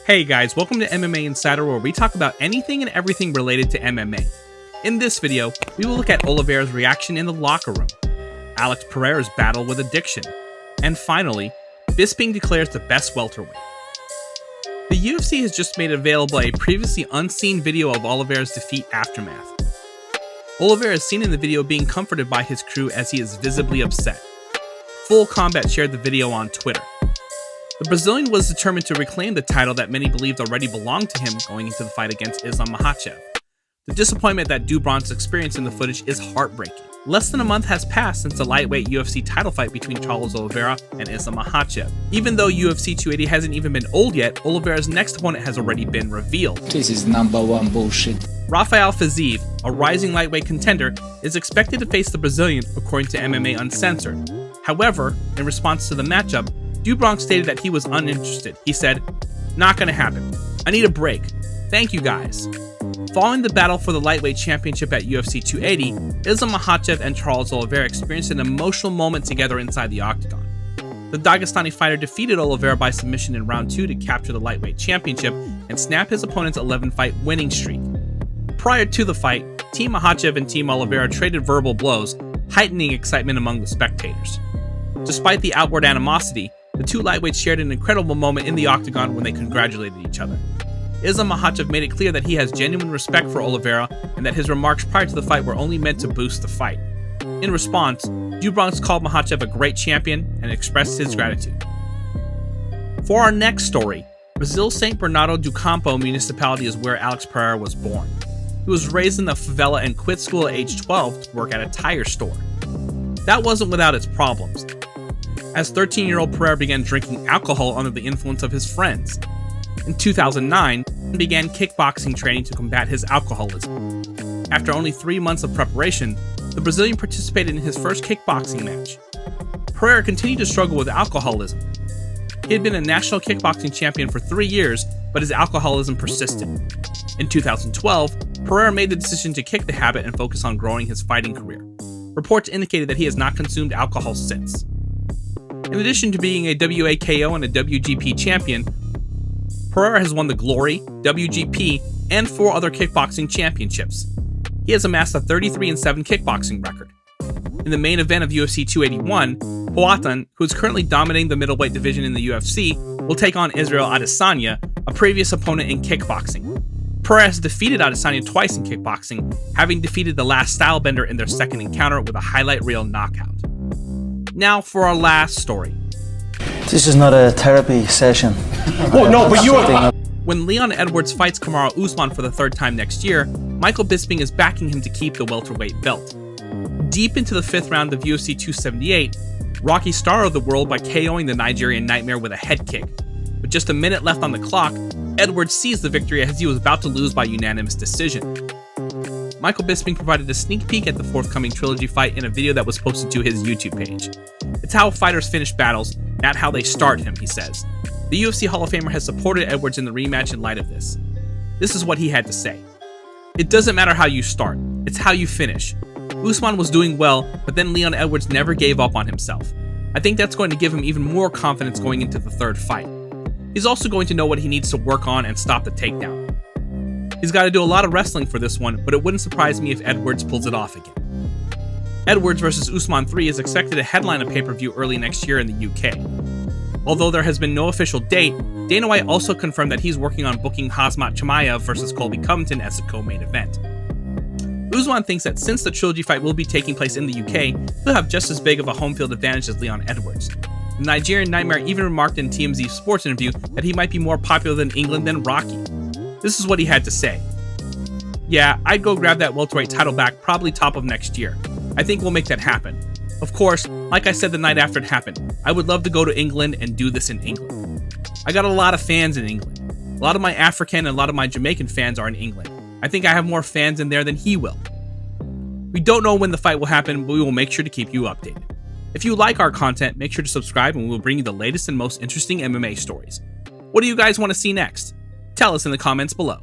Hey guys, welcome to MMA Insider, where we talk about anything and everything related to MMA. In this video, we will look at Oliveira's reaction in the locker room, Alex Pereira's battle with addiction, and finally, Bisping declares the best welterweight. The UFC has just made available a previously unseen video of Oliveira's defeat aftermath. Oliveira is seen in the video being comforted by his crew as he is visibly upset. Full Combat shared the video on Twitter. The Brazilian was determined to reclaim the title that many believed already belonged to him going into the fight against Islam Makhachev. The disappointment that Bronx experienced in the footage is heartbreaking. Less than a month has passed since the lightweight UFC title fight between Oliveira and Islam Makhachev. Even though UFC 280 hasn't even been old yet, Oliveira's next opponent has already been revealed. This is #1 bullshit. Rafael Fiziev, a rising lightweight contender, is expected to face the Brazilian according to MMA Uncensored. However, in response to the matchup, Bronx stated that he was uninterested. He said, "Not gonna happen. I need a break. Thank you guys." Following the battle for the lightweight championship at UFC 280, Islam Makhachev and Oliveira experienced an emotional moment together inside the octagon. The Dagestani fighter defeated Oliveira by submission in round 2 to capture the lightweight championship and snap his opponent's 11-fight winning streak. Prior to the fight, Team Makhachev and Team Oliveira traded verbal blows, heightening excitement among the spectators. Despite the outward animosity, the two lightweights shared an incredible moment in the octagon when they congratulated each other. Islam Makhachev made it clear that he has genuine respect for Oliveira and that his remarks prior to the fight were only meant to boost the fight. In response, Bronx called Makhachev a great champion and expressed his gratitude. For our next story, Brazil's St. Bernardo do Campo municipality is where Alex Pereira was born. He was raised in the favela and quit school at age 12 to work at a tire store. That wasn't without its problems, as 13-year-old Pereira began drinking alcohol under the influence of his friends. In 2009, he began kickboxing training to combat his alcoholism. After only 3 months of preparation, the Brazilian participated in his first kickboxing match. Pereira continued to struggle with alcoholism. He had been a national kickboxing champion for 3 years, but his alcoholism persisted. In 2012, Pereira made the decision to kick the habit and focus on growing his fighting career. Reports indicated that he has not consumed alcohol since. In addition to being a WAKO and a WGP champion, Pereira has won the Glory, WGP, and 4 other kickboxing championships. He has amassed a 33-7 kickboxing record. In the main event of UFC 281, Poatan, who is currently dominating the middleweight division in the UFC, will take on Israel Adesanya, a previous opponent in kickboxing. Pereira has defeated Adesanya twice in kickboxing, having defeated the last stylebender in their second encounter with a highlight reel knockout. Now for our last story. This is not a therapy session. Oh, no, but you are... When Leon Edwards fights Kamaru Usman for the 3rd time next year, Michael Bisping is backing him to keep the welterweight belt. Deep into the 5th round of UFC 278, Rocky started the world by KOing the Nigerian Nightmare with a head kick. With just a minute left on the clock, Edwards seized the victory as he was about to lose by unanimous decision. Michael Bisping provided a sneak peek at the forthcoming trilogy fight in a video that was posted to his YouTube page. "It's how fighters finish battles, not how they start him," he says. The UFC Hall of Famer has supported Edwards in the rematch in light of this. This is what he had to say. "It doesn't matter how you start, it's how you finish. Usman was doing well, but then Leon Edwards never gave up on himself. I think that's going to give him even more confidence going into the 3rd fight. He's also going to know what he needs to work on and stop the takedown. He's got to do a lot of wrestling for this one, but it wouldn't surprise me if Edwards pulls it off again." Edwards vs. Usman 3 is expected to headline a pay-per-view early next year in the UK. Although there has been no official date, Dana White also confirmed that he's working on booking Khamzat Chimaev vs. Colby Covington as a co-main event. Usman thinks that since the trilogy fight will be taking place in the UK, he'll have just as big of a home field advantage as Leon Edwards. The Nigerian Nightmare even remarked in TMZ's sports interview that he might be more popular in England than Rocky. This is what he had to say. "Yeah, I'd go grab that welterweight title back probably top of next year. I think we'll make that happen. Of course, like I said the night after it happened, I would love to go to England and do this in England. I got a lot of fans in England. A lot of my African and a lot of my Jamaican fans are in England. I think I have more fans in there than he will. We don't know when the fight will happen, but we will make sure to keep you updated. If you like our content, make sure to subscribe and we will bring you the latest and most interesting MMA stories. What do you guys want to see next? Tell us in the comments below.